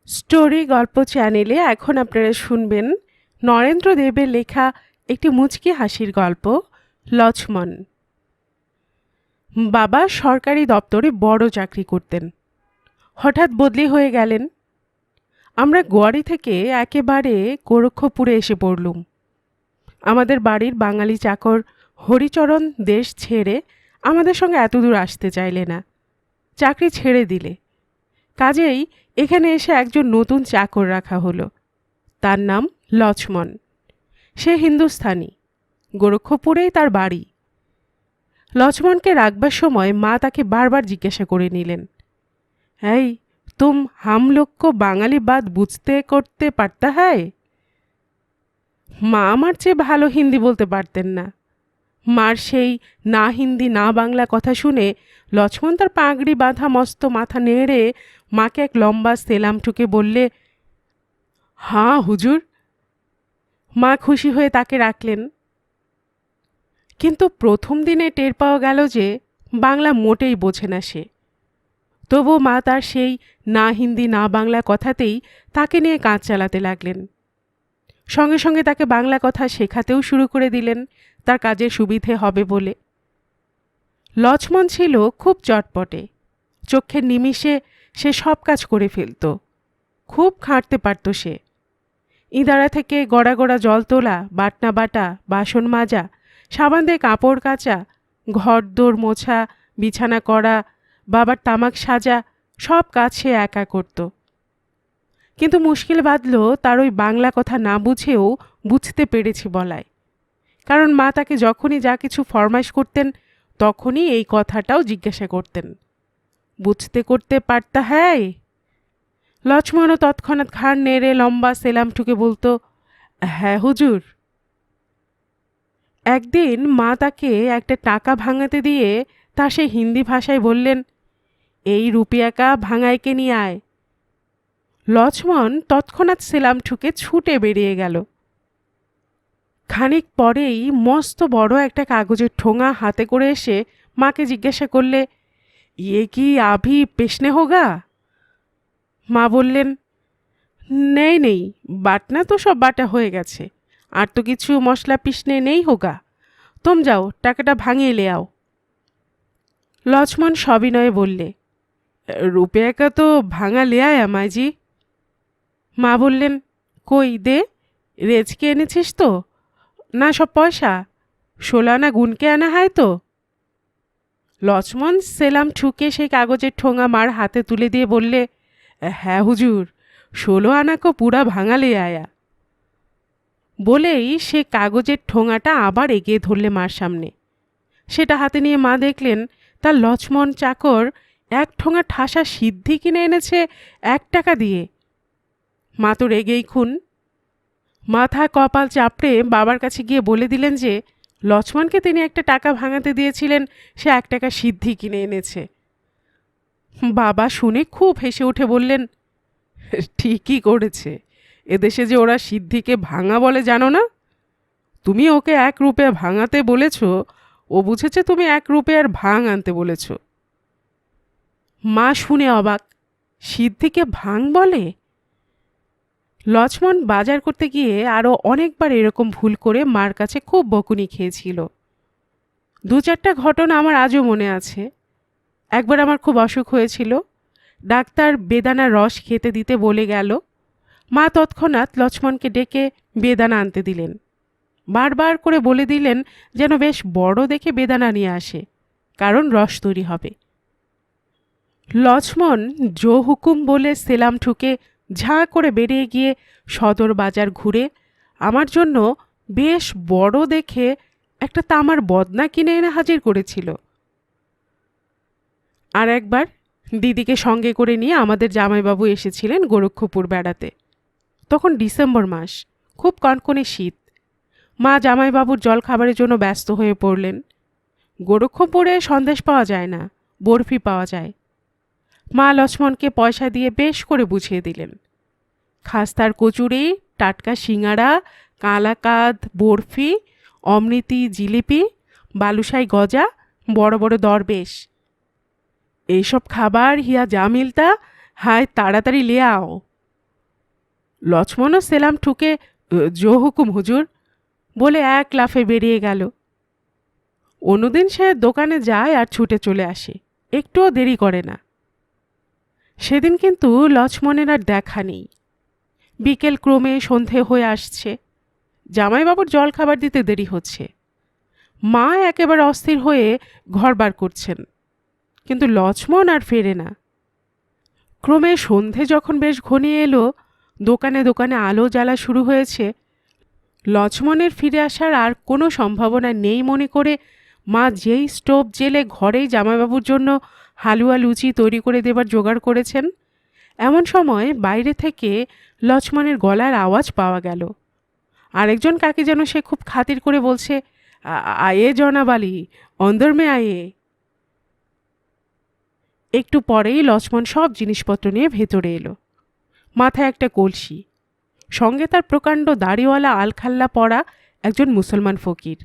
Story গল্প চ্যানেলে এখন আপনারা শুনবেন নরেন্দ্র দেবের লেখা একটি মুচকি হাসির গল্প লক্ষ্মণ। বাবা সরকারি দপ্তরে বড় চাকরি করতেন, হঠাৎ বদলি হয়ে গেলেন। আমরা গোয়ারি থেকে একেবারে গোরক্ষপুরে এসে পড়লুম। আমাদের বাড়ির বাঙালি চাকর হরিচরণ দেশ ছেড়ে আমাদের সঙ্গে এতদূর আসতে চাইলে না, চাকরি ছেড়ে দিলে। কাজেই এখানে এসে একজন নতুন চাকর রাখা হলো, তার নাম লক্ষ্মণ। সে হিন্দুস্থানি, গোরক্ষপুরেই তার বাড়ি। লক্ষ্মণকে রাখবার সময় মা তাকে বারবার জিজ্ঞাসা করে নিলেন, এই তুম হাম লোক কো বাঙালি বাত বুঝতে করতে পারতা হ্যায়? মা আমার চেয়ে ভালো হিন্দি বলতে পারতেন না। মার সেই না হিন্দি না বাংলা কথা শুনে লক্ষ্মণ তার পাগড়ি বাঁধা মস্ত মাথা নেড়ে মাকে এক লম্বা সেলাম ঠুকে বললে, হাঁ হুজুর। মা খুশি হয়ে তাকে রাখলেন। কিন্তু প্রথম দিনে টের পাওয়া গেল যে বাংলা মোটেই বোঝে না সে। তবু মা তার সেই না হিন্দি না বাংলা কথাতেই তাকে নিয়ে কাজ চালাতে লাগলেন। সঙ্গে সঙ্গে তাকে বাংলা কথা শেখাতেও শুরু করে দিলেন, তার কাজের সুবিধে হবে বলে। লক্ষ্মণ ছিল খুব চটপটে, চোখের নিমিষে সে সব কাজ করে ফেলত। খুব খাটতে পারত সে। ইঁদারা থেকে গড়া গড়া জল তোলা, বাটনা বাটা, বাসন মাজা, সাবান দিয়ে কাপড় কাচা, ঘর দোর মোছা, বিছানা করা, বাবার তামাক সাজা, সব কাজ সে একা করত। কিন্তু মুশকিল বাঁধল তার ওই বাংলা কথা না বুঝেও বুঝতে পেরেছি বলায়। কারণ মা তাকে যখনই যা কিছু ফরমাইশ করতেন তখনই এই কথাটাও জিজ্ঞাসা করতেন, বুঝতে করতে পারতা হ্যায়? লক্ষ্মণও তৎক্ষণাৎ ঘাড় নেড়ে লম্বা সেলাম ঠুকে বলতো, হ্যাঁ হুজুর। একদিন মা তাকে একটা টাকা ভাঙাতে দিয়ে তা সে হিন্দি ভাষায় বললেন, এই রুপিয়াকা ভাঙাইকে নিয়ে আয়। লক্ষ্মণ তৎক্ষণাৎ সেলাম ঠুকে ছুটে বেরিয়ে গেল। খানিক পরেই মস্ত বড় একটা কাগজের ঠোঙা হাতে করে এসে মাকে জিজ্ঞাসা করলে, ইয়ে কি আভি পেশনে হোগা? মা বললেন, নেই নেই, বাটনা তো সব বাটা হয়ে গেছে, আর তো কিছু মশলা পিসনে নেই হোগা। তুম যাও, টাকাটা ভাঙিয়ে লে আও। লক্ষ্মণ সবিনয়ে বললে, রুপিয়াকা তো ভাঙা লে আয় আমায়জি। মা বললেন, কই দে, রেজকে এনেছিস তো? না সব পয়সা 16 আনা গুনকে আনা হয় তো? লক্ষ্মণ সেলাম ঠুকে সেই কাগজের ঠোঙা মার হাতে তুলে দিয়ে বললে, হ্যাঁ হুজুর, 16 আনা কো পুরা ভাঙালে আয়া। বলেই সে কাগজের ঠোঙাটা আবার এগিয়ে ধরলে মার সামনে। সেটা হাতে নিয়ে মা দেখলেন তার লক্ষ্মণ চাকর এক ঠোঙা ঠাসা সিদ্ধি কিনে এনেছে 1 টাকা দিয়ে। মা তো রেগেই খুন। মাথা কপাল চাপড়ে বাবার কাছে গিয়ে বলে দিলেন যে লক্ষ্মণকে তিনি একটা টাকা ভাঙাতে দিয়েছিলেন, সে 1 টাকা সিদ্ধি কিনে এনেছে। বাবা শুনে খুব হেসে উঠে বললেন, ঠিকই করেছে, এদেশে যে ওরা সিদ্ধিকে ভাঙা বলে জানো না? তুমি ওকে 1 রুপিয়া ভাঙাতে বলেছ, ও বুঝেছে তুমি 1 রুপিয়ার ভাঙ আনতে বলেছ। মা শুনে অবাক, সিদ্ধিকে ভাঙ বলে? লক্ষ্মণ বাজার করতে গিয়ে আরও অনেকবার এরকম ভুল করে মার কাছে খুব বকুনি খেয়েছিল। 2-4টা ঘটনা আমার আজও মনে আছে। একবার আমার খুব অসুখ হয়েছিল, ডাক্তার বেদানার রস খেতে দিতে বলে গেল। মা তৎক্ষণাৎ লক্ষ্মণকে ডেকে বেদানা আনতে দিলেন। বারবার করে বলে দিলেন যেন বেশ বড় দেখে বেদানা নিয়ে আসে, কারণ রস তৈরি হবে। লক্ষ্মণ জো হুকুম বলে সেলাম ঠুকে ঝাঁ করে বেরিয়ে গিয়ে সদর বাজার ঘুরে আমার জন্য বেশ বড় দেখে একটা তামার বদনা কিনে এনে হাজির করেছিল। আর একবার দিদিকে সঙ্গে করে নিয়ে আমাদের জামাইবাবু এসেছিলেন গোরক্ষপুর বেড়াতে। তখন ডিসেম্বর মাস, খুব কনকনে শীত। মা জামাইবাবুর জল খাবারের জন্য ব্যস্ত হয়ে পড়লেন। গোরক্ষপুরে সন্দেশ পাওয়া যায় না, বরফি পাওয়া যায়। মা লক্ষ্মণকে পয়সা দিয়ে বেশ করে বুঝিয়ে দিলেন। খাস্তার কচুরি, টাটকা সিঙাড়া, কালাকাঁদ, বরফি, অমৃতি জিলিপি, বালুশাই গজা, বড় বড় দরবেশ, এইসব খাবার হিয়া যা মিলতা, হায় তাড়াতাড়ি লে আও। লক্ষ্মণও সেলাম ঠুকে জো হুকুম হুজুর বলে এক লাফে বেরিয়ে গেল। অন্যদিন সে দোকানে যায় আর ছুটে চলে আসে, একটুও দেরি করে না। সেদিন কিন্তু লক্ষ্মণের আর দেখা নেই। বিকেল ক্রমে সন্ধে হয়ে আসছে, জামাইবাবুর জল খাবার দিতে দেরি হচ্ছে। মা একেবারে অস্থির হয়ে ঘর বার করছেন, কিন্তু লক্ষ্মণ আর ফেরে না। ক্রমে সন্ধে যখন বেশ ঘনিয়ে এলো, দোকানে দোকানে আলো জ্বালা শুরু হয়েছে। লক্ষ্মণের ফিরে আসার আর কোনো সম্ভাবনা নেই মনে করে মা যেই স্টোভ জেলে ঘরেই জামাইবাবুর জন্য হালুয়া লুচি তৈরি করে দেবার জোগাড় করেছেন, এমন সময় বাইরে থেকে লক্ষ্মণের গলার আওয়াজ পাওয়া গেল। আরেকজন কাকে যেন সে খুব খাতির করে বলছে, আয়ে জনাব আলী, অন্দর মে আয়ে। একটু পরেই লক্ষ্মণ সব জিনিসপত্র নিয়ে ভেতরে এলো। মাথায় একটা কলসি, সঙ্গে তার প্রকাণ্ড দাড়িওয়ালা আলখাল্লা পরা একজন মুসলমান ফকির।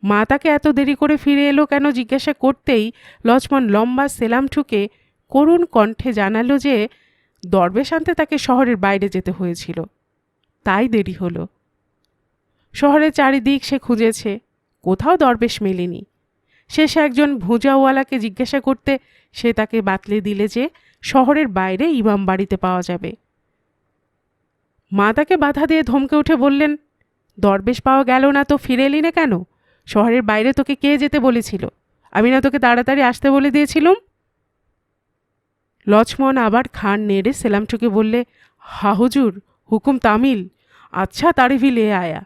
মা তাকে এত দেরি করে ফিরে এলো কেন জিজ্ঞাসা করতেই লক্ষ্মণ লম্বা সেলাম ঠুকে করুণ কণ্ঠে জানালো যে দরবেশ আনতে তাকে শহরের বাইরে যেতে হয়েছিল, তাই দেরি হলো। শহরের চারিদিক সে খুঁজেছে, কোথাও দরবেশ মেলেনি। শেষে একজন ভুজাওয়ালাকে জিজ্ঞাসা করতে সে তাকে বাতলে দিলে যে শহরের বাইরে ইমাম বাড়িতে পাওয়া যাবে। মা তাকে বাধা দিয়ে ধমকে উঠে বললেন, দরবেশ পাওয়া গেল না তো ফিরে এলি না কেন? শহরের বাইরে তোকে কে যেতে বলেছিল? আমি না তোকে তাড়াতাড়ি আসতে বলে দিয়েছিলুম? লক্ষ্মণ আবার খান নেড়ে সেলাম ঠুকে বললে, হা হুজুর, হুকুম তামিল, আচ্ছা তারিফি লে আয়া।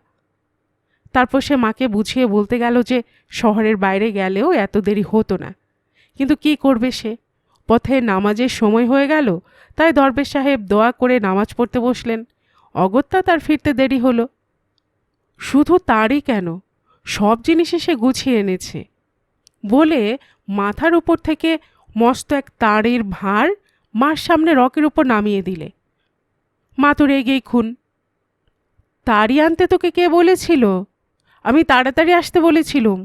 তারপর সে মাকে বুঝিয়ে বলতে গেল যে শহরের বাইরে গেলেও এত দেরি হতো না, কিন্তু কি করবে সে? পথে নামাজের সময় হয়ে গেল, তাই দরবেশ সাহেব দোয়া করে নামাজ পড়তে বসলেন। অগত্যা তার ফিরতে দেরি হলো। শুধু তারই কেন, সব জিনিসই সে গুছিয়ে এনেছে বলে মাথার উপর থেকে মস্ত এক তারের ভার মার সামনে রকের উপর নামিয়ে দিলে। মা তো রেগেই খুন। তাড়ি আনতে তোকে কে বলেছিল? আমি তাড়াতাড়ি আসতে বলেছিলুম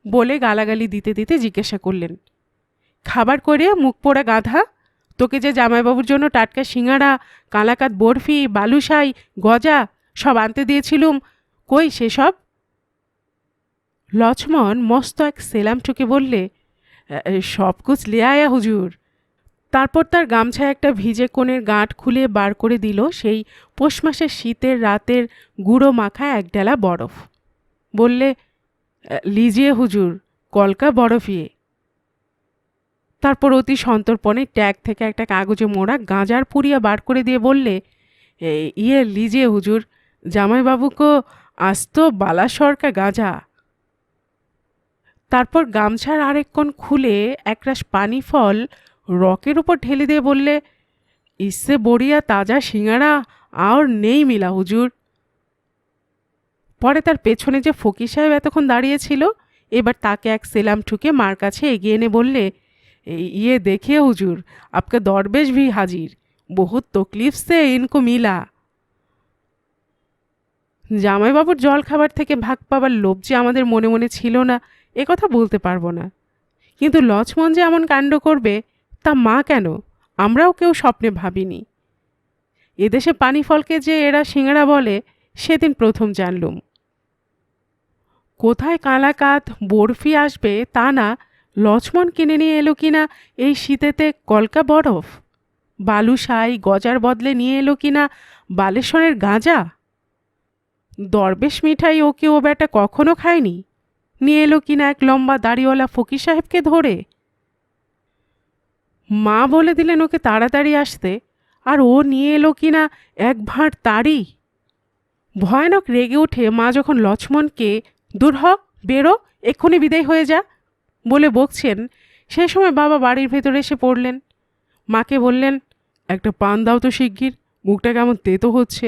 বলে গালাগালি দিতে দিতে জিজ্ঞাসা করলেন, খাবার করে মুখ পোড়া গাধা, তোকে যে জামাইবাবুর জন্য টাটকা সিঙাড়া, কালাকাত বরফি, বালুশাই, গজা সব আনতে দিয়েছিলুম, কই সেসব? লক্ষ্মণ মস্ত এক সেলাম ঠুকে বললে, সব কুছ লে আয়া হুজুর। তারপর তার গামছায় একটা ভিজে কোণের গাঁট খুলে বার করে দিল সেই পৌষ মাসের শীতের রাতের গুঁড়ো মাখা এক ডালা বরফ। বললে, লিজিয়ে হুজুর, কলকা বরফিয়ে। তারপর অতি সন্তর্পণে ট্যাগ থেকে একটা কাগজে মোড়া গাঁজার পুড়িয়া বার করে দিয়ে বললে, ইয়ে লিজিয়ে হুজুর, জামাইবাবুকে আস্ত বালা সরকা গাঁজা। তারপর গামছার আরেক কোণ খুলে একরাশ পানি ফল রকের উপর ঢেলে দিয়ে বললে, ইসে বড়িয়া তাজা সিঙাড়া আর নেই মিলা হুজুর। পরে তার পেছনে যে ফকির সাহেব এতক্ষণ দাঁড়িয়েছিল, এবার তাকে এক সেলাম ঠুকে মার কাছে এগিয়ে এনে বললে, ইয়ে দেখিয়ে হুজুর, আপকা দরবেশ ভি হাজির, বহুত তকলিফ সে ইনকো মিলা। জামাইবাবুর জল খাবার থেকে ভাগ পাবার লোভ যে আমাদের মনে মনে ছিল না, এ কথা বলতে পারবো না, কিন্তু লক্ষ্মণ যে এমন কাণ্ড করবে তা মা কেন, আমরাও কেউ স্বপ্নে ভাবিনি। এদেশে পানি ফলকে যে এরা সিঙাড়া বলে সেদিন প্রথম জানলুম। কোথায় কালাকাত বরফি আসবে তা না, লক্ষ্মণ কিনে নিয়ে এলো কিনা এই শীতেতে কলকা বরফ, বালুশাই গজার বদলে নিয়ে এলো কিনা বালেশ্বরের গাঁজা। দরবেশ মিঠাই ওকে ও বেটা কখনো খায়নি, নিয়ে এলো কিনা এক লম্বা দাড়িওয়ালা ফকির সাহেবকে ধরে। মা বলে দিলেন ওকে তাড়াতাড়ি আসতে, আর ও নিয়ে এলো কিনা এক ভাঁড় তাড়ি। ভয়ানক রেগে উঠে মা যখন লক্ষ্মণকে দূর হ, বেরো, এক্ষুনি বিদায় হয়ে যা বলে বকছেন, সে সময় বাবা বাড়ির ভেতরে এসে পড়লেন। মাকে বললেন, একটা পান দাও তো শিগগির, মুখটা কেমন তেতো হচ্ছে।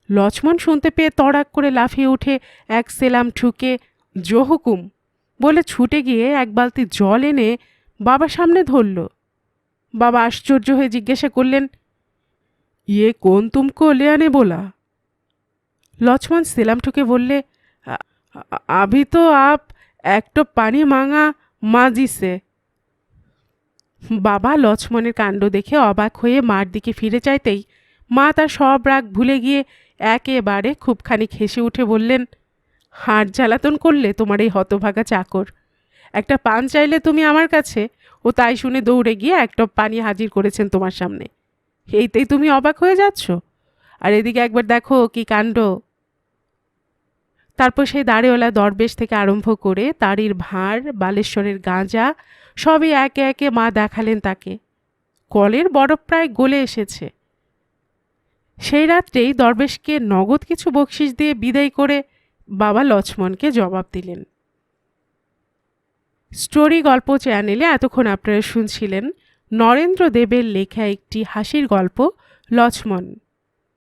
লক্ষ্মণ শুনতে পেয়ে তড়াক করে লাফিয়ে উঠে এক সেলাম ঠুকে জো হুকুম বলে ছুটে গিয়ে এক বালতি জল এনে বাবার সামনে ধরল। বাবা আশ্চর্য হয়ে জিজ্ঞাসা করলেন, ইয়ে কোন তুমকো লে আনে बोला? লক্ষ্মণ সেলাম ঠুকে বললে, আভি তো আপ এক তো পানি মাঙা মাজি সে। বাবা লক্ষ্মণের কাণ্ড দেখে অবাক হয়ে মার দিকে ফিরে চাইতেই মা তার সব রাগ ভুলে গিয়ে একেবারে খুবখানি হেসে উঠে বললেন, হাড় জ্বালাতন করলে তোমার এই হতভাগা চাকর। একটা পান চাইলে তুমি আমার কাছে, ও তাই শুনে দৌড়ে গিয়ে এক টব পানি হাজির করেছেন তোমার সামনে। এইতেই তুমি অবাক হয়ে যাচ্ছ? আর এদিকে একবার দেখো কি কাণ্ড। তারপর সেই দাড়িওয়ালা দরবেশ থেকে আরম্ভ করে তাড়ির ভাঁড়, বালেশ্বরের গাঁজা সবই একে একে মা দেখালেন তাকে। কলের বরফ প্রায় গলে এসেছে। সেই রাত্রেই দরবেশকে নগদ কিছু বকশিশ দিয়ে বিদায় করে বাবা লক্ষ্মণকে জবাব দিলেন। স্টোরি গল্প চ্যানেলে এতক্ষণ আপনারা শুনছিলেন নরেন্দ্র দেবের লেখা একটি হাসির গল্প লক্ষ্মণ।